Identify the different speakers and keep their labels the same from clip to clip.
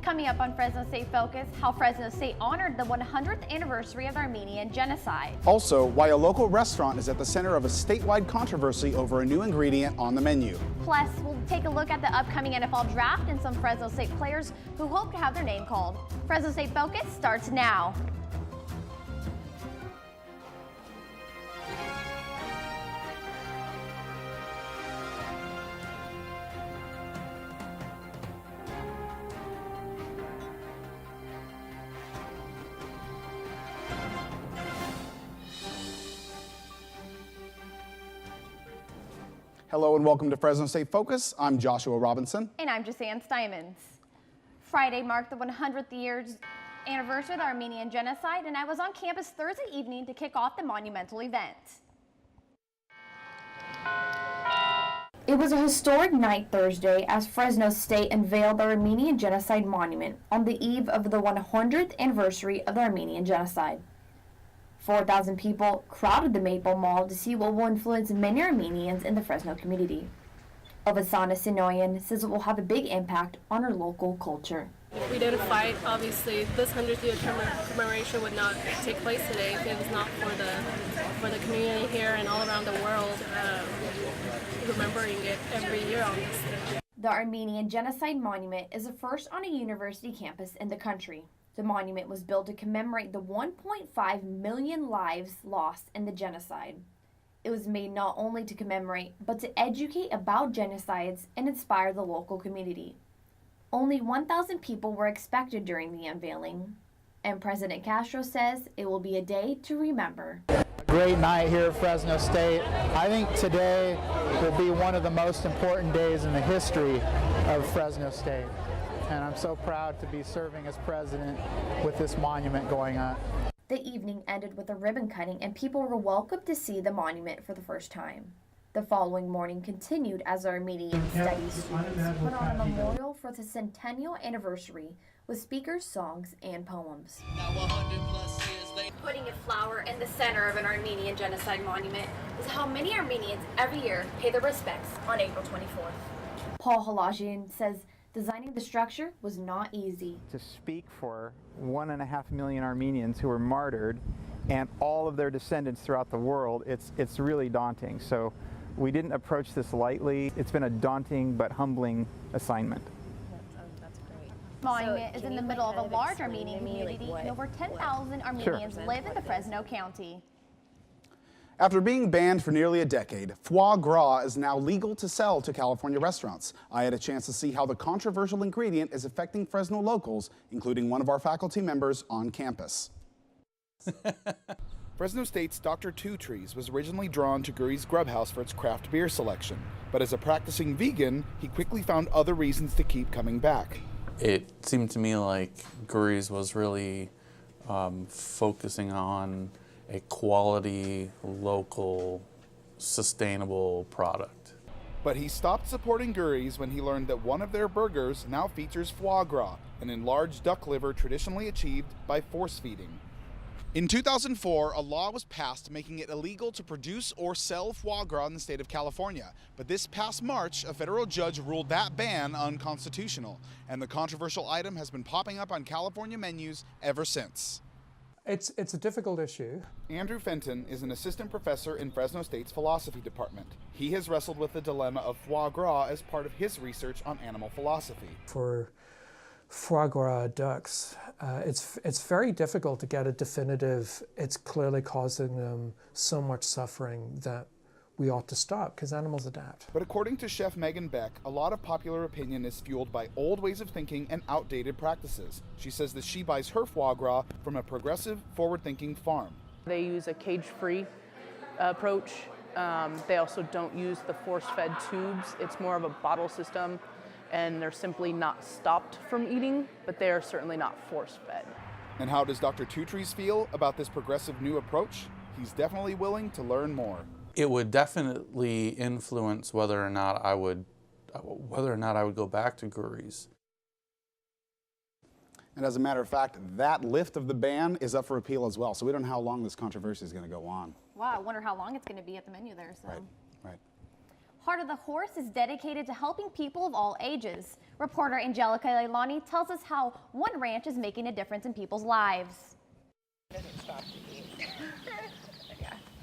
Speaker 1: Coming up on Fresno State Focus, how Fresno State honored the 100th anniversary of the Armenian Genocide.
Speaker 2: Also, why a local restaurant is at the center of a statewide controversy over a new ingredient on the menu.
Speaker 1: Plus, we'll take a look at the upcoming NFL draft and some Fresno State players who hope to have their name called. Fresno State Focus starts now.
Speaker 2: Hello and welcome to Fresno State Focus. I'm Joshua Robinson.
Speaker 1: And I'm Jessann Stymans. Friday marked the 100th year's anniversary of the Armenian Genocide, and I was on campus Thursday evening to kick off the monumental event. It was a historic night Thursday as Fresno State unveiled the Armenian Genocide Monument on the eve of the 100th anniversary of the Armenian Genocide. 4,000 people crowded the Maple Mall to see what will influence many Armenians in the Fresno community. Ovasana Sinoyan says it will have a big impact on our local culture.
Speaker 3: If we didn't fight, obviously this 100th year commemoration would not take place today if it was not for the community here and all around the world remembering it every year on this day.
Speaker 1: The Armenian Genocide Monument is the first on a university campus in the country. The monument was built to commemorate the 1.5 million lives lost in the genocide. It was made not only to commemorate, but to educate about genocides and inspire the local community. Only 1,000 people were expected during the unveiling, and President Castro says it will be a day to remember.
Speaker 4: Great night here at Fresno State. I think today will be one of the most important days in the history of Fresno State. And I'm so proud to be serving as president with this monument going on.
Speaker 1: The evening ended with a ribbon cutting and people were welcomed to see the monument for the first time. The following morning continued as the Armenian Studies students put on a memorial for the centennial anniversary with speakers, songs, and poems. Putting a flower in the center of an Armenian Genocide monument is how many Armenians every year pay their respects on April 24th. Paul Halajian says designing the structure was not easy.
Speaker 4: To speak for 1.5 million Armenians who were martyred and all of their descendants throughout the world, it's really daunting. So we didn't approach this lightly. It's been a daunting but humbling assignment.
Speaker 1: That's great. The monument is in the middle of a large Armenian community, and over 10,000 Armenians live in the Fresno County.
Speaker 2: After being banned for nearly a decade, foie gras is now legal to sell to California restaurants. I had a chance to see how the controversial ingredient is affecting Fresno locals, including one of our faculty members on campus. Fresno State's Dr. Two Trees was originally drawn to Guri's Grub House for its craft beer selection, but as a practicing vegan, he quickly found other reasons to keep coming back.
Speaker 5: It seemed to me like Guri's was really focusing on a quality, local, sustainable product.
Speaker 2: But he stopped supporting Guri's when he learned that one of their burgers now features foie gras, an enlarged duck liver traditionally achieved by force feeding. In 2004, a law was passed making it illegal to produce or sell foie gras in the state of California. But this past March, a federal judge ruled that ban unconstitutional, and the controversial item has been popping up on California menus ever since.
Speaker 6: It's a difficult issue.
Speaker 2: Andrew Fenton is an assistant professor in Fresno State's philosophy department. He has wrestled with the dilemma of foie gras as part of his research on animal philosophy.
Speaker 6: For foie gras ducks, it's very difficult to get a definitive, it's clearly causing them so much suffering that we ought to stop, because animals adapt.
Speaker 2: But according to Chef Megan Beck, a lot of popular opinion is fueled by old ways of thinking and outdated practices. She says that she buys her foie gras from a progressive, forward-thinking farm.
Speaker 7: They use a cage-free approach. They also don't use the force-fed tubes. It's more of a bottle system, and they're simply not stopped from eating, but they are certainly not force-fed.
Speaker 2: And how does Dr. Two Trees feel about this progressive new approach? He's definitely willing to learn more.
Speaker 5: It would definitely influence whether or not I would go back to Guri's.
Speaker 2: And as a matter of fact, that lift of the ban is up for appeal as well. So we don't know how long this controversy is going to go on.
Speaker 1: Wow, I wonder how long it's going to be at the menu there. So.
Speaker 2: Right.
Speaker 8: Heart of the Horse is dedicated to helping people of all ages. Reporter Angelica Lei Lani tells us how one ranch is making a difference in people's lives.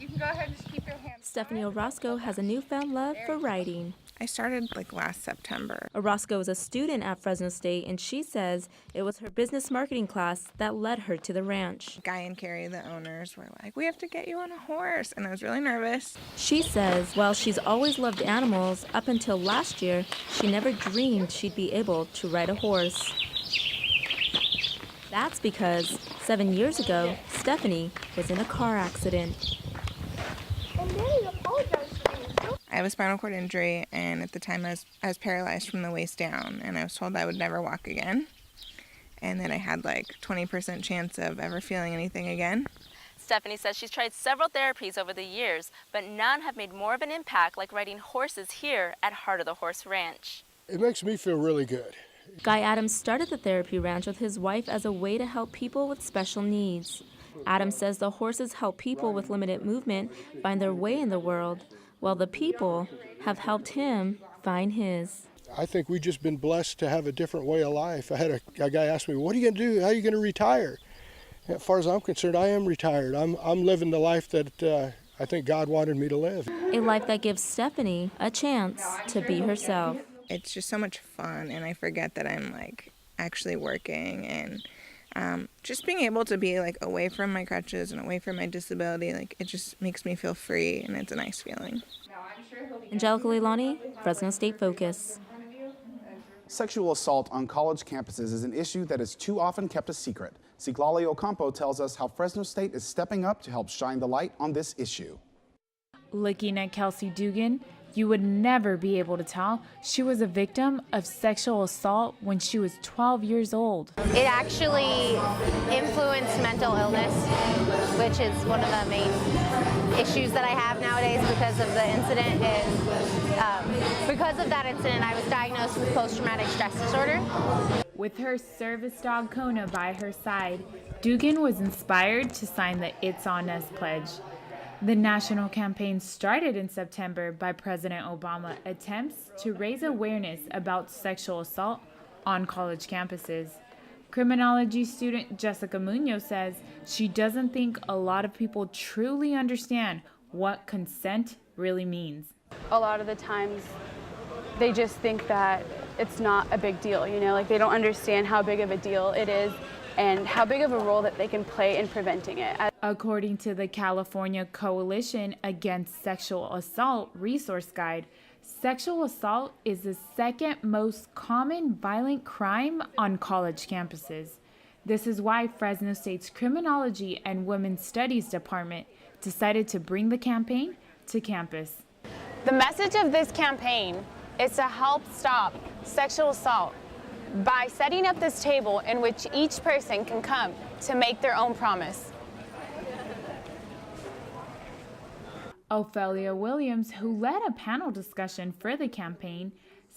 Speaker 9: You can go ahead and just keep your hands.
Speaker 10: Stephanie Orozco has a newfound love for writing.
Speaker 9: I started last September.
Speaker 10: Orozco is a student at Fresno State, and she says it was her business marketing class that led her to the ranch.
Speaker 9: Guy and Carrie, the owners, were like, "We have to get you on a horse," and I was really nervous.
Speaker 10: She says while she's always loved animals, up until last year, she never dreamed she'd be able to ride a horse. That's because 7 years ago, Stephanie was in a car accident.
Speaker 9: I have a spinal cord injury, and at the time I was paralyzed from the waist down, and I was told I would never walk again. And then I had 20% chance of ever feeling anything again.
Speaker 10: Stephanie says she's tried several therapies over the years, but none have made more of an impact like riding horses here at Heart of the Horse Ranch.
Speaker 11: It makes me feel really good.
Speaker 10: Guy Adams started the therapy ranch with his wife as a way to help people with special needs. Adams says the horses help people with limited movement find their way in the world, while the people have helped him find his.
Speaker 11: I think we've just been blessed to have a different way of life. I had a guy ask me, "What are you going to do? How are you going to retire?" As far as I'm concerned, I am retired. I'm living the life that I think God wanted me to live.
Speaker 10: A life that gives Stephanie a chance to be herself.
Speaker 9: It's just so much fun, and I forget that I'm actually working, and just being able to be away from my crutches and away from my disability, it just makes me feel free, and it's a nice feeling.
Speaker 10: Angelica Lei Lani, Fresno State Focus.
Speaker 2: Sexual assault on college campuses is an issue that is too often kept a secret. Citlali Ocampo tells us how Fresno State is stepping up to help shine the light on this issue.
Speaker 12: Looking at Kelsey Dugan, you would never be able to tell she was a victim of sexual assault when she was 12 years old.
Speaker 8: It actually influenced mental illness, which is one of the main issues that I have nowadays because of the incident. And because of that incident, I was diagnosed with post-traumatic stress disorder.
Speaker 12: With her service dog Kona by her side, Dugan was inspired to sign the It's On Us pledge. The national campaign started in September by President Obama's attempts to raise awareness about sexual assault on college campuses. Criminology student Jessica Munoz says she doesn't think a lot of people truly understand what consent really means.
Speaker 13: A lot of the times they just think that it's not a big deal, they don't understand how big of a deal it is and how big of a role that they can play in preventing it.
Speaker 12: According to the California Coalition Against Sexual Assault Resource Guide, sexual assault is the second most common violent crime on college campuses. This is why Fresno State's Criminology and Women's Studies Department decided to bring the campaign to campus.
Speaker 13: The message of this campaign is to help stop sexual assault by setting up this table in which each person can come to make their own promise.
Speaker 12: Ophelia Williams, who led a panel discussion for the campaign,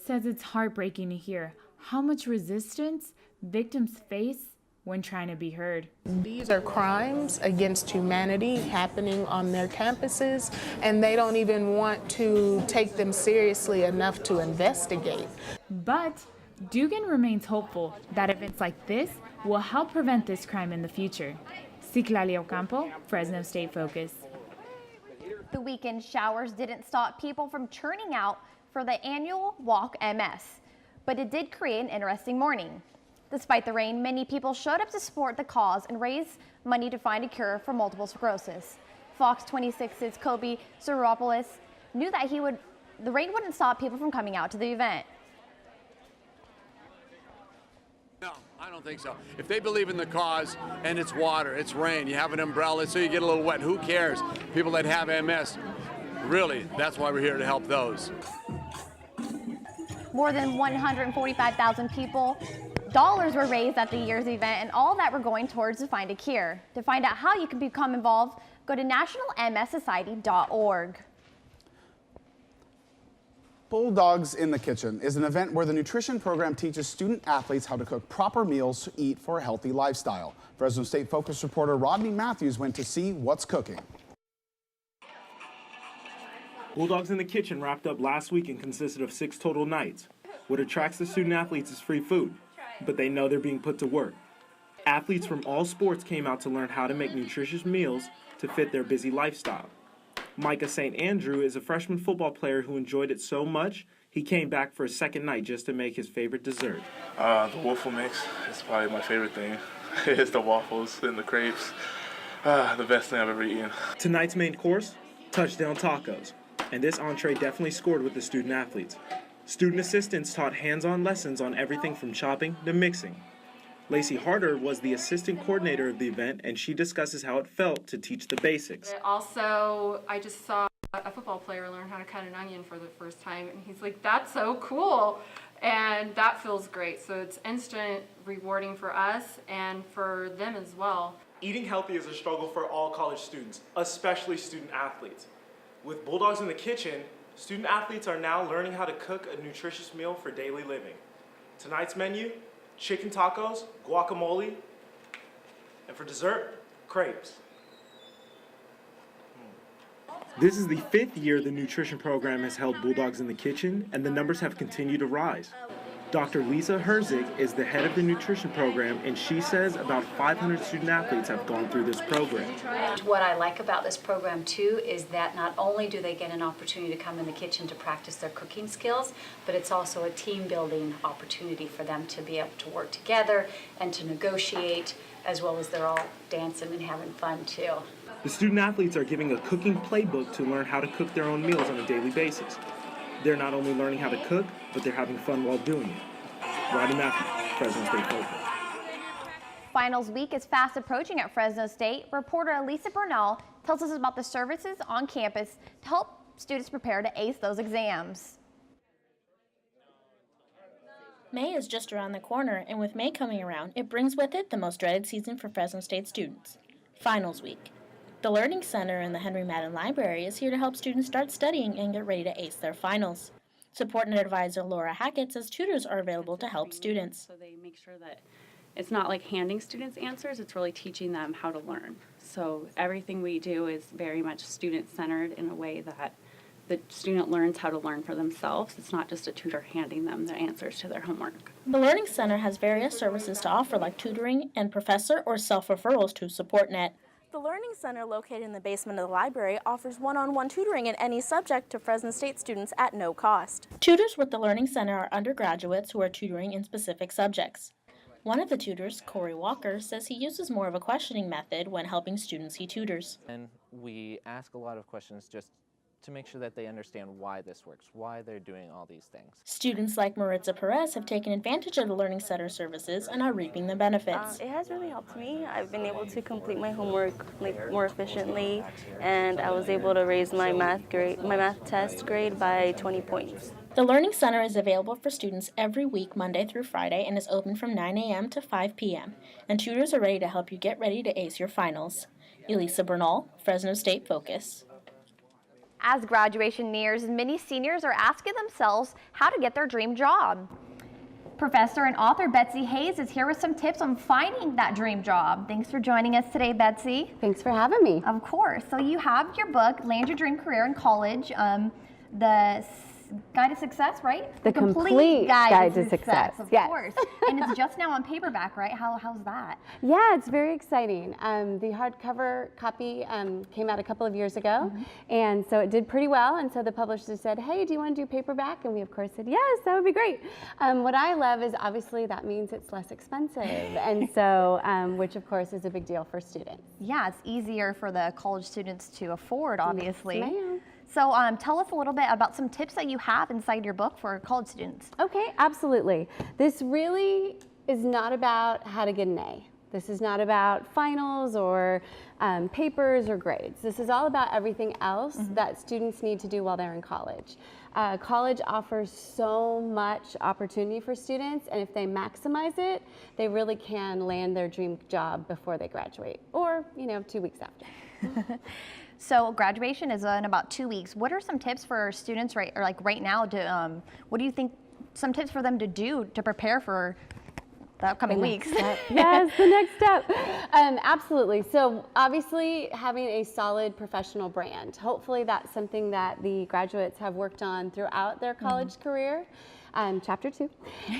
Speaker 12: says it's heartbreaking to hear how much resistance victims face when trying to be heard.
Speaker 14: These are crimes against humanity happening on their campuses, and they don't even want to take them seriously enough to investigate.
Speaker 12: But Dugan remains hopeful that events like this will help prevent this crime in the future. Citlali Ocampo, Fresno State Focus.
Speaker 8: The weekend showers didn't stop people from churning out for the annual Walk MS, but it did create an interesting morning. Despite the rain, many people showed up to support the cause and raise money to find a cure for multiple sclerosis. Fox 26's Kobe Siropoulos knew that the rain wouldn't stop people from coming out to the event.
Speaker 15: No, I don't think so. If they believe in the cause and it's water, it's rain, you have an umbrella so you get a little wet, who cares? People that have MS, really, that's why we're here to help those.
Speaker 8: More than 145,000 dollars were raised at the year's event, and all that were going towards to find a cure. To find out how you can become involved, go to nationalmssociety.org.
Speaker 2: Bulldogs in the Kitchen is an event where the nutrition program teaches student athletes how to cook proper meals to eat for a healthy lifestyle. Fresno State Focus reporter Rodney Matthews went to see what's cooking.
Speaker 16: Bulldogs in the Kitchen wrapped up last week and consisted of 6 total nights. What attracts the student athletes is free food, but they know they're being put to work. Athletes from all sports came out to learn how to make nutritious meals to fit their busy lifestyle. Micah St. Andrew is a freshman football player who enjoyed it so much, he came back for a second night just to make his favorite dessert.
Speaker 17: The waffle mix is probably my favorite thing. It's the waffles and the crepes. The best thing I've ever eaten.
Speaker 16: Tonight's main course, touchdown tacos. And this entree definitely scored with the student athletes. Student assistants taught hands-on lessons on everything from chopping to mixing. Lacey Harder was the assistant coordinator of the event, and she discusses how it felt to teach the basics.
Speaker 18: Also, I just saw a football player learn how to cut an onion for the first time, and he's like, that's so cool. And that feels great. So it's instant rewarding for us and for them as well.
Speaker 16: Eating healthy is a struggle for all college students, especially student athletes. With Bulldogs in the Kitchen, student athletes are now learning how to cook a nutritious meal for daily living. Tonight's menu, chicken tacos, guacamole, and for dessert, crepes. This is the 5th year the nutrition program has held Bulldogs in the Kitchen, and the numbers have continued to rise. Dr. Lisa Herzig is the head of the nutrition program, and she says about 500 student athletes have gone through this program.
Speaker 19: What I like about this program too is that not only do they get an opportunity to come in the kitchen to practice their cooking skills, but it's also a team building opportunity for them to be able to work together and to negotiate, as well as they're all dancing and having fun too.
Speaker 16: The student athletes are giving a cooking playbook to learn how to cook their own meals on a daily basis. They're not only learning how to cook, but they're having fun while doing it. Roddy Matthews, Fresno State Focus.
Speaker 8: Finals week is fast approaching at Fresno State. Reporter Elisa Bernal tells us about the services on campus to help students prepare to ace those exams.
Speaker 20: May is just around the corner, and with May coming around, it brings with it the most dreaded season for Fresno State students, Finals week. The Learning Center in the Henry Madden Library is here to help students start studying and get ready to ace their finals. Support and advisor Laura Hackett says tutors are available to help students.
Speaker 21: So they make sure that it's not like handing students answers, it's really teaching them how to learn. So everything we do is very much student-centered in a way that the student learns how to learn for themselves. It's not just a tutor handing them the answers to their homework.
Speaker 20: The Learning Center has various services to offer like tutoring and professor or self-referrals to SupportNet.
Speaker 22: The Learning Center, located in the basement of the library, offers one-on-one tutoring in any subject to Fresno State students at no cost.
Speaker 20: Tutors with the Learning Center are undergraduates who are tutoring in specific subjects. One of the tutors, Corey Walker, says he uses more of a questioning method when helping students he tutors.
Speaker 23: And we ask a lot of questions just to make sure that they understand why this works, why they're doing all these things.
Speaker 20: Students like Maritza Perez have taken advantage of the Learning Center services and are reaping the benefits.
Speaker 24: It has really helped me. I've been able to complete my homework more efficiently, and I was able to raise my math test grade by 20 points.
Speaker 20: The Learning Center is available for students every week, Monday through Friday, and is open from 9 a.m. to 5 p.m. And tutors are ready to help you get ready to ace your finals. Elisa Bernal, Fresno State Focus.
Speaker 8: As graduation nears, many seniors are asking themselves how to get their dream job. Professor and author Betsy Hayes is here with some tips on finding that dream job. Thanks for joining us today, Betsy.
Speaker 25: Thanks for having me.
Speaker 8: Of course. So you have your book, Land Your Dream Career in College, the Guide to Success, right?
Speaker 25: The complete guide to success.
Speaker 8: Of
Speaker 25: yes.
Speaker 8: course. And it's just now on paperback, right? How's that?
Speaker 25: Yeah, it's very exciting. The hardcover copy came out a couple of years ago, and so it did pretty well. And so the publisher said, "Hey, do you want to do paperback?" And we of course said, "Yes, that would be great." What I love is obviously that means it's less expensive, and so which of course is a big deal for students.
Speaker 8: Yeah, it's easier for the college students to afford, obviously.
Speaker 25: Yes, ma'am.
Speaker 8: So tell us a little bit about some tips that you have inside your book for college students.
Speaker 25: Okay, absolutely. This really is not about how to get an A. This is not about finals or papers or grades. This is all about everything else that students need to do while they're in college. College offers so much opportunity for students, and if they maximize it, they really can land their dream job before they graduate, or 2 weeks after.
Speaker 8: So graduation is in about 2 weeks. What are some tips for students right now? What do you think? Some tips for them to do to prepare for the upcoming weeks.
Speaker 25: Yes, the next step. Absolutely. So obviously having a solid professional brand. Hopefully that's something that the graduates have worked on throughout their college career. Chapter 2.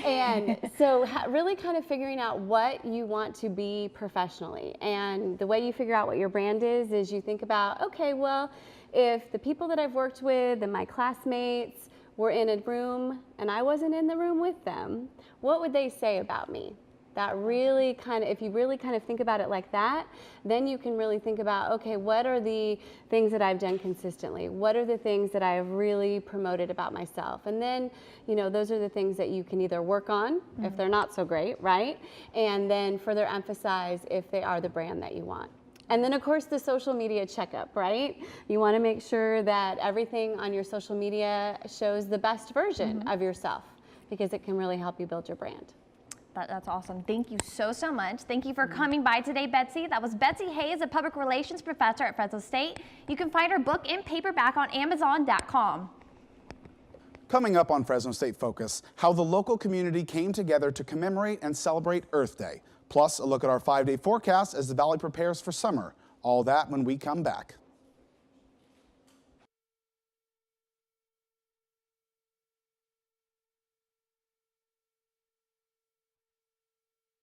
Speaker 25: And so really kind of figuring out what you want to be professionally. And the way you figure out what your brand is you think about, okay, well, if the people that I've worked with and my classmates were in a room and I wasn't in the room with them, what would they say about me? That really kind of, if you really kind of think about it like that, then you can really think about, okay, what are the things that I've done consistently? What are the things that I've really promoted about myself? And then, you know, those are the things that you can either work on if they're not so great, right? And then further emphasize if they are the brand that you want. And then, of course, the social media checkup, right? You want to make sure that everything on your social media shows the best version of yourself, because it can really help you build your brand.
Speaker 8: That's awesome. Thank you so much. Thank you for coming by today, Betsy. That was Betsy Hayes, a public relations professor at Fresno State. You can find her book in paperback on Amazon.com.
Speaker 2: Coming up on Fresno State Focus, how the local community came together to commemorate and celebrate Earth Day. Plus, a look at our 5-day forecast as the Valley prepares for summer. All that when we come back.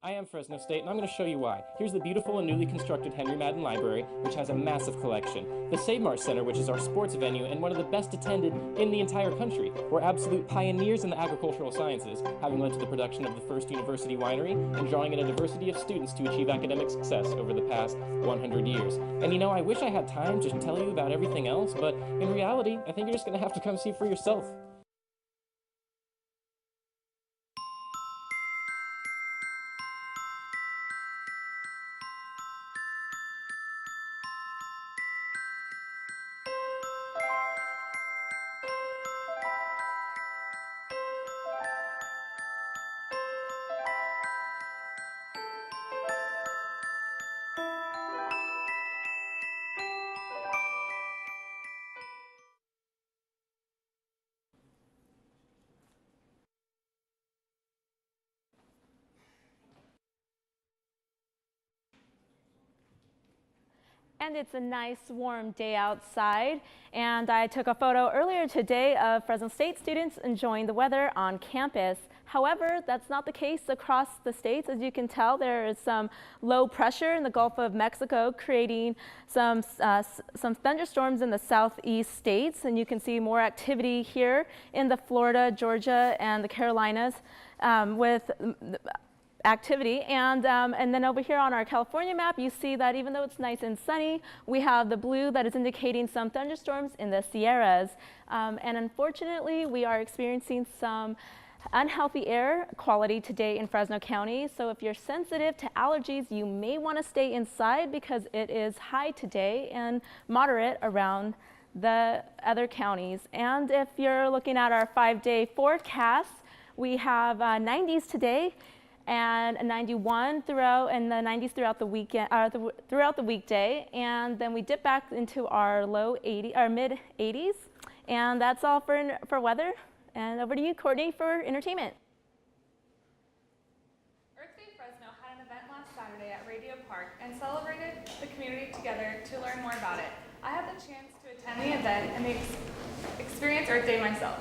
Speaker 3: I am Fresno State, and I'm going to show you why. Here's the beautiful and newly constructed Henry Madden Library, which has a massive collection. The Save Mart Center, which is our sports venue and one of the best attended in the entire country. We're absolute pioneers in the agricultural sciences, having led to the production of the first university winery and drawing in a diversity of students to achieve academic success over the past 100 years. And you know, I wish I had time to tell you about everything else, but in reality, I think you're just going to have to come see for yourself.
Speaker 10: And it's a nice warm day outside, and I took a photo earlier today of Fresno State students enjoying the weather on campus. However, that's not the case across the states. As you can tell, there is some low pressure in the Gulf of Mexico creating some thunderstorms in the southeast states, and you can see more activity here in the Florida, Georgia, and the Carolinas with activity. And then over here on our California map, you see that even though it's nice and sunny, we have the blue that is indicating some thunderstorms in the Sierras. And unfortunately, we are experiencing some unhealthy air quality today in Fresno County. So if you're sensitive to allergies, you may want to stay inside because it is high today and moderate around the other counties. And if you're looking at our 5-day forecast, we have 90s today and a 91 throughout, and the 90s throughout the weekend, throughout the weekday, and then we dip back into our mid 80s, and that's all for weather. And over to you, Courtney, for entertainment.
Speaker 4: Earth Day Fresno had an event last Saturday at Radio Park and celebrated the community together to learn more about it. I had the chance to attend the event and experience Earth Day myself.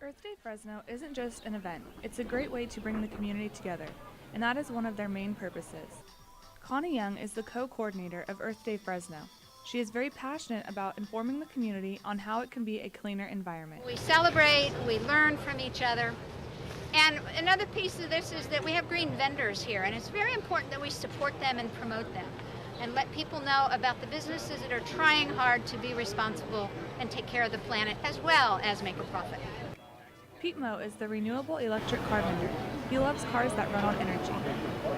Speaker 4: Earth Day Fresno isn't just an event, it's a great way to bring the community together, and that is one of their main purposes. Connie Young is the co-coordinator of Earth Day Fresno. She is very passionate about informing the community on how it can be a cleaner environment.
Speaker 5: We celebrate, we learn from each other, and another piece of this is that we have green vendors here, and it's very important that we support them and promote them, and let people know about the businesses that are trying hard to be responsible and take care of the planet as well as make a profit.
Speaker 4: Pete Moe is the renewable electric car vendor. He loves cars that run on energy.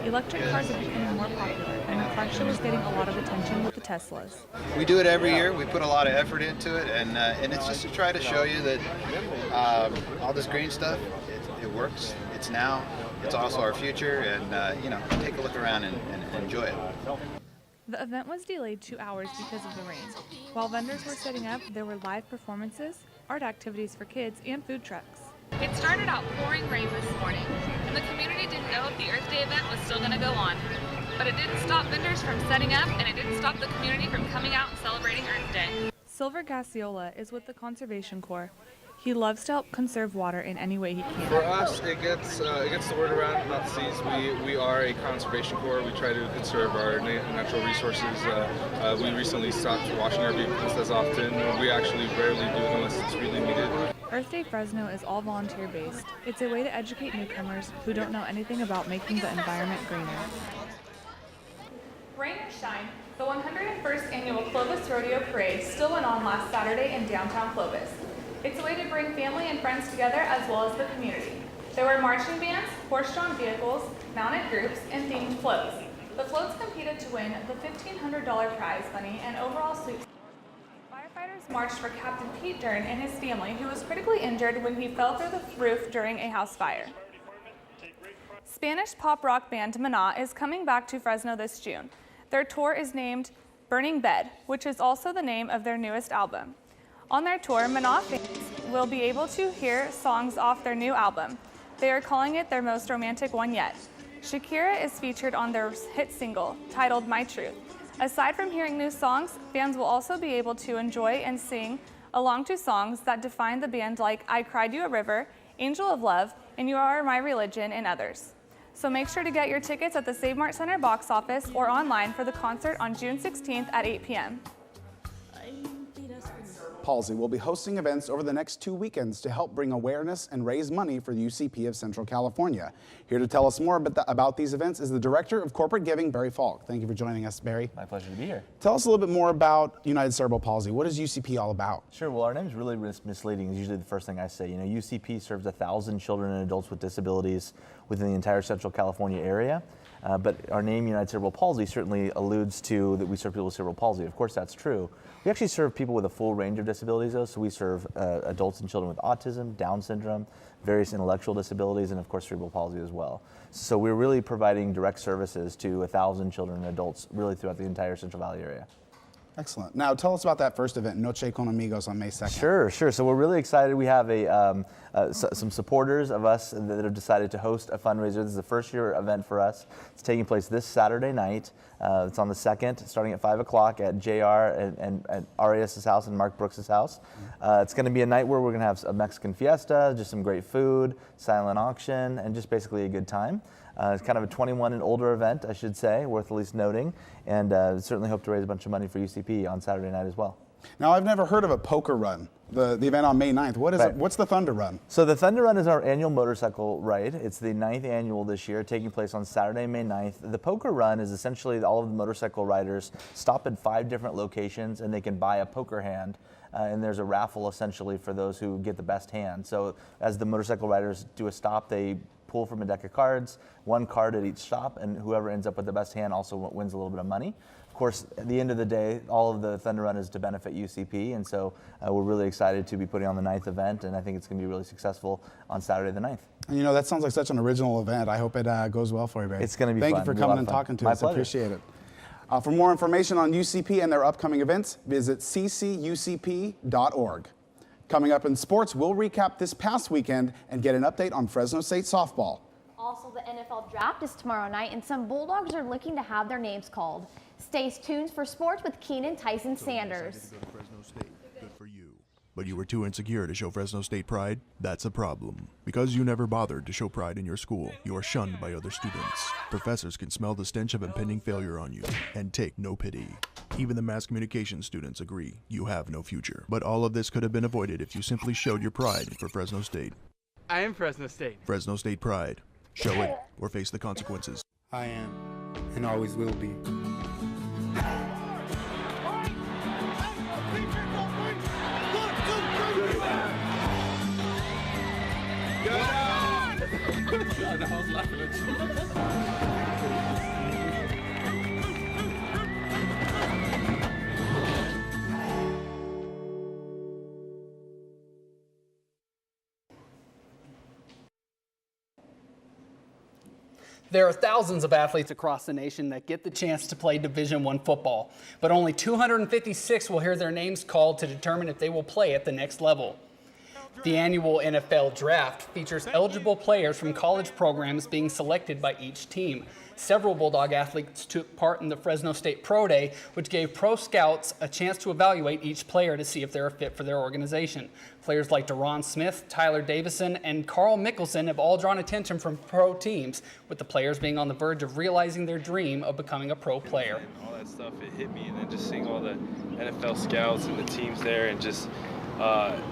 Speaker 4: Electric cars are becoming more popular, and the car show is getting a lot of attention with the Teslas.
Speaker 6: We do it every year. We put a lot of effort into it, and it's just to try to show you that all this green stuff, it works. It's now. It's also our future, and you know, take a look around and enjoy it.
Speaker 4: The event was delayed 2 hours because of the rain. While vendors were setting up, there were live performances, art activities for kids, and food trucks.
Speaker 1: It started out pouring rain this morning, and the community didn't know if the Earth Day event was still going to go on. But it didn't stop vendors from setting up, and it didn't stop the community from coming out and celebrating Earth Day.
Speaker 4: Silver Gasiola is with the Conservation Corps. He loves to help conserve water in any way he can.
Speaker 7: For us, it gets the word around about the seas. We are a conservation corps. We try to conserve our natural resources. We recently stopped washing our vehicles as often. We actually rarely do it unless it's really needed.
Speaker 4: Earth Day Fresno is all volunteer-based. It's a way to educate newcomers who don't know anything about making the environment greener. Rain or shine, the 101st Annual Clovis Rodeo Parade still went on last Saturday in downtown Clovis. It's a way to bring family and friends together as well as the community. There were marching bands, horse-drawn vehicles, mounted groups, and themed floats. The floats competed to win the $1,500 prize money and overall sweep. Firefighters marched for Captain Pete Dern and his family, who was critically injured when he fell through the roof during a house fire. Spanish pop rock band Maná is coming back to Fresno this June. Their tour is named Burning Bed, which is also the name of their newest album. On their tour, Maná fans will be able to hear songs off their new album. They are calling it their most romantic one yet. Shakira is featured on their hit single, titled My Truth. Aside from hearing new songs, fans will also be able to enjoy and sing along to songs that define the band like I Cried You a River, Angel of Love, and You Are My Religion, and others. So make sure to get your tickets at the Save Mart Center box office or online for the concert on June 16th at 8 p.m.
Speaker 2: Palsy will be hosting events over the next 2 weekends to help bring awareness and raise money for the UCP of Central California. Here to tell us more about these events is the Director of Corporate Giving, Barry Falk. Thank you for joining us, Barry.
Speaker 9: My pleasure to be here.
Speaker 2: Tell us a little bit more about United Cerebral Palsy. What is UCP all about?
Speaker 9: Sure. Well, our name is really misleading. It's usually the first thing I say. UCP serves 1,000 children and adults with disabilities within the entire Central California area. But our name, United Cerebral Palsy, certainly alludes to that we serve people with cerebral palsy. Of course, that's true. We actually serve people with a full range of disabilities, though. So we serve adults and children with autism, Down syndrome, various intellectual disabilities, and of course, cerebral palsy as well. So we're really providing direct services to 1,000 children and adults really throughout the entire Central Valley area.
Speaker 2: Excellent. Now, tell us about that first event, Noche con Amigos, on May 2nd.
Speaker 9: Sure. So we're really excited. We have some supporters of us that have decided to host a fundraiser. This is the first year event for us. It's taking place this Saturday night. It's on the 2nd, starting at 5 o'clock at JR and RAS's house and Mark Brooks' house. It's going to be a night where we're going to have a Mexican fiesta, just some great food, silent auction, and just basically a good time. It's kind of a 21 and older event, I should say, worth at least noting, and certainly hope to raise a bunch of money for UCP on Saturday night as well.
Speaker 2: Now, I've never heard of a poker run, the event on May 9th. What is it? What's the Thunder Run?
Speaker 9: So the Thunder Run is our annual motorcycle ride. It's the 9th annual this year, taking place on Saturday, May 9th. The poker run is essentially all of the motorcycle riders stop at 5 different locations, and they can buy a poker hand. And there's a raffle essentially for those who get the best hand. So as the motorcycle riders do a stop, they pull from a deck of cards, 1 card at each stop, and whoever ends up with the best hand also wins a little bit of money. Of course, at the end of the day, all of the Thunder Run is to benefit UCP, and so we're really excited to be putting on the 9th event, and I think it's going to be really successful on Saturday the 9th.
Speaker 2: And that sounds like such an original event. I hope it goes well for you, Barry.
Speaker 9: It's going to be
Speaker 2: fun.
Speaker 9: Thank
Speaker 2: you for coming and talking to us. I appreciate it. For more information on UCP and their upcoming events, visit ccucp.org. Coming up in sports, we'll recap this past weekend and get an update on Fresno State softball.
Speaker 8: Also, the NFL draft is tomorrow night, and some Bulldogs are looking to have their names called. Stay tuned for sports with Keenan Sanders.
Speaker 11: Good for you. But you were too insecure to show Fresno State pride? That's a problem. Because you never bothered to show pride in your school, you are shunned by other students. Professors can smell the stench of impending failure on you and take no pity. Even the mass communication students agree you have no future. But all of this could have been avoided if you simply showed your pride for Fresno State.
Speaker 13: I am Fresno State.
Speaker 11: Fresno State pride. Show it or face the consequences.
Speaker 26: I am and always will be.
Speaker 27: There are thousands of athletes across the nation that get the chance to play Division I football, but only 256 will hear their names called to determine if they will play at the next level. The annual NFL Draft features eligible players from college programs being selected by each team. Several Bulldog athletes took part in the Fresno State Pro Day, which gave pro scouts a chance to evaluate each player to see if they're a fit for their organization. Players like Deron Smith, Tyler Davison, and Carl Mickelson have all drawn attention from pro teams, with the players being on the verge of realizing their dream of becoming a pro player.
Speaker 12: All that stuff, it hit me, and then just seeing all the NFL scouts and the teams there, and just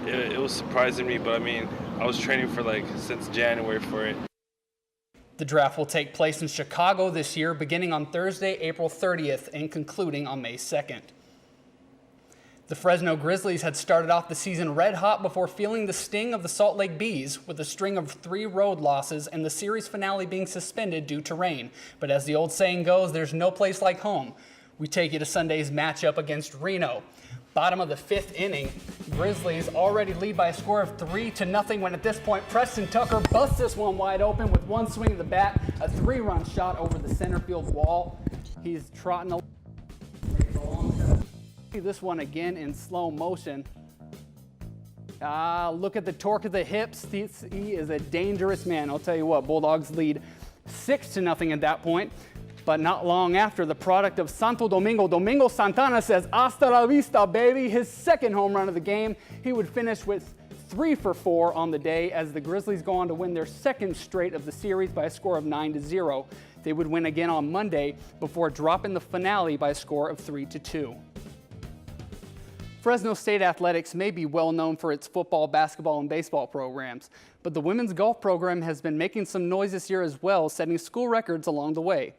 Speaker 12: it was surprising me, but I mean, I was training for since January for it.
Speaker 27: The draft will take place in Chicago this year, beginning on Thursday, April 30th, and concluding on May 2nd. The Fresno Grizzlies had started off the season red hot before feeling the sting of the Salt Lake Bees, with a string of 3 road losses and the series finale being suspended due to rain. But as the old saying goes, there's no place like home. We take you to Sunday's matchup against Reno. Bottom of the 5th inning, Grizzlies already lead by a score of 3-0 when at this point Preston Tucker busts this one wide open with one swing of the bat, a 3-run shot over the center field wall. He's trotting along. This one again in slow motion. Look at the torque of the hips. He is a dangerous man. I'll tell you what, Bulldogs lead 6-0 at that point. But not long after, the product of Santo Domingo, Domingo Santana says, "Hasta la vista, baby," his second home run of the game. He would finish with 3 for 4 on the day as the Grizzlies go on to win their second straight of the series by a score of 9-0. They would win again on Monday before dropping the finale by a score of 3-2. Fresno State Athletics may be well known for its football, basketball, and baseball programs, but the women's golf program has been making some noise this year as well, setting school records along the way.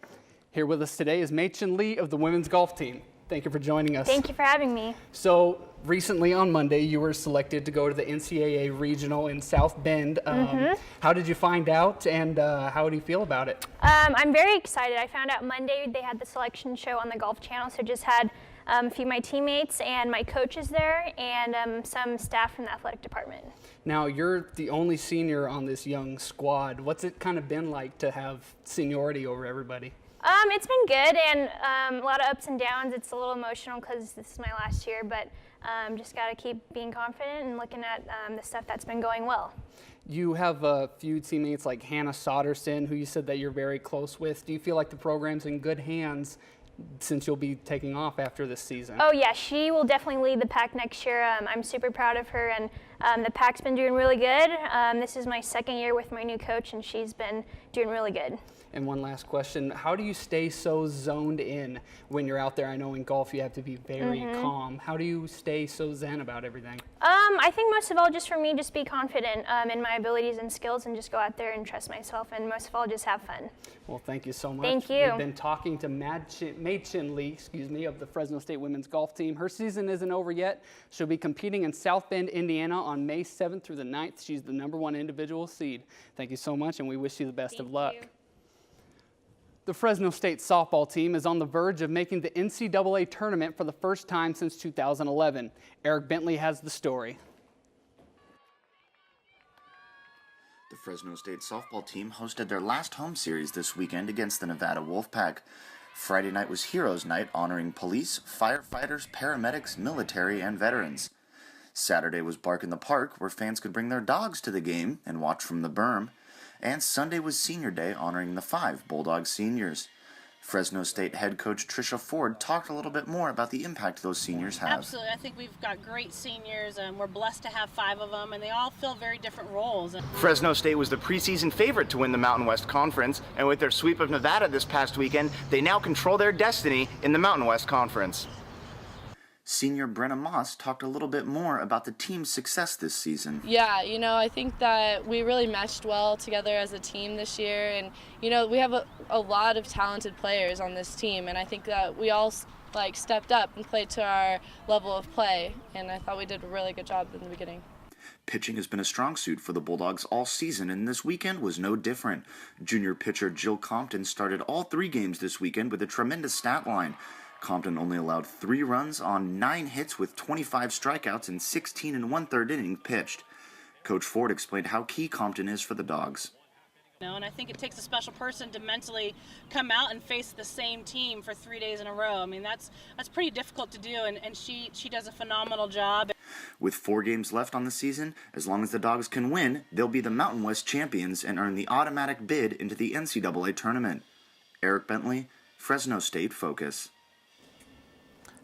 Speaker 27: Here with us today is Jessann Lee of the women's golf team. Thank you for joining us.
Speaker 13: Thank you for having me.
Speaker 27: So recently on Monday, you were selected to go to the NCAA Regional in South Bend. How did you find out, and how do you feel about it?
Speaker 13: I'm very excited. I found out Monday they had the selection show on the Golf Channel, so just had a few of my teammates and my coaches there, and some staff from the athletic department.
Speaker 27: Now, you're the only senior on this young squad. What's it kind of been like to have seniority over everybody?
Speaker 13: It's been good, and a lot of ups and downs. It's a little emotional because this is my last year, but just got to keep being confident and looking at the stuff that's been going well.
Speaker 27: You have a few teammates like Hannah Soderson, who you said that you're very close with. Do you feel like the program's in good hands since you'll be taking off after this season?
Speaker 13: Oh yeah, she will definitely lead the pack next year. I'm super proud of her, and the pack's been doing really good. This is my second year with my new coach, and she's been doing really good.
Speaker 27: And one last question, how do you stay so zoned in when you're out there? I know in golf you have to be very calm. How do you stay so zen about everything?
Speaker 13: I think most of all, just for me, just be confident in my abilities and skills, and just go out there and trust myself, and most of all, just have fun.
Speaker 27: Well, thank you so much.
Speaker 13: Thank you.
Speaker 27: We've been talking to Jessann Lee, of the Fresno State women's golf team. Her season isn't over yet. She'll be competing in South Bend, Indiana on May 7th through the 9th. She's the #1 individual seed. Thank you so much, and we wish you the best of luck. The Fresno State softball team is on the verge of making the NCAA tournament for the first time since 2011. Eric Bentley has the story.
Speaker 14: The Fresno State softball team hosted their last home series this weekend against the Nevada Wolfpack. Friday night was Heroes Night, honoring police, firefighters, paramedics, military, and veterans. Saturday was Bark in the Park, where fans could bring their dogs to the game and watch from the berm. And Sunday was Senior Day, honoring the 5 Bulldog seniors. Fresno State head coach Tricia Ford talked a little bit more about the impact those seniors have.
Speaker 15: Absolutely. I think we've got great seniors, and we're blessed to have 5 of them, and they all fill very different roles.
Speaker 17: Fresno State was the preseason favorite to win the Mountain West Conference, and with their sweep of Nevada this past weekend, they now control their destiny in the Mountain West Conference.
Speaker 14: Senior Brenna Moss talked a little bit more about the team's success this season.
Speaker 18: Yeah, I think that we really meshed well together as a team this year, and we have a lot of talented players on this team, and I think that we all stepped up and played to our level of play, and I thought we did a really good job in the beginning.
Speaker 14: Pitching has been a strong suit for the Bulldogs all season, and this weekend was no different. Junior pitcher Jill Compton started all 3 games this weekend with a tremendous stat line. Compton only allowed 3 runs on 9 hits with 25 strikeouts and 16 1/3 innings pitched. Coach Ford explained how key Compton is for the Dogs.
Speaker 15: And I think it takes a special person to mentally come out and face the same team for 3 days in a row. I mean, that's pretty difficult to do, and she does a phenomenal job.
Speaker 14: With 4 games left on the season, as long as the Dogs can win, they'll be the Mountain West champions and earn the automatic bid into the NCAA tournament. Eric Bentley, Fresno State Focus.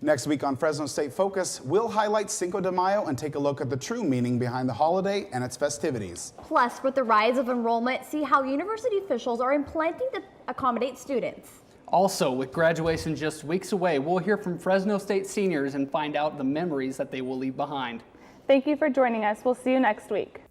Speaker 2: Next week on Fresno State Focus, we'll highlight Cinco de Mayo and take a look at the true meaning behind the holiday and its festivities.
Speaker 8: Plus, with the rise of enrollment, see how university officials are implementing to accommodate students.
Speaker 27: Also, with graduation just weeks away, we'll hear from Fresno State seniors and find out the memories that they will leave behind.
Speaker 4: Thank you for joining us. We'll see you next week.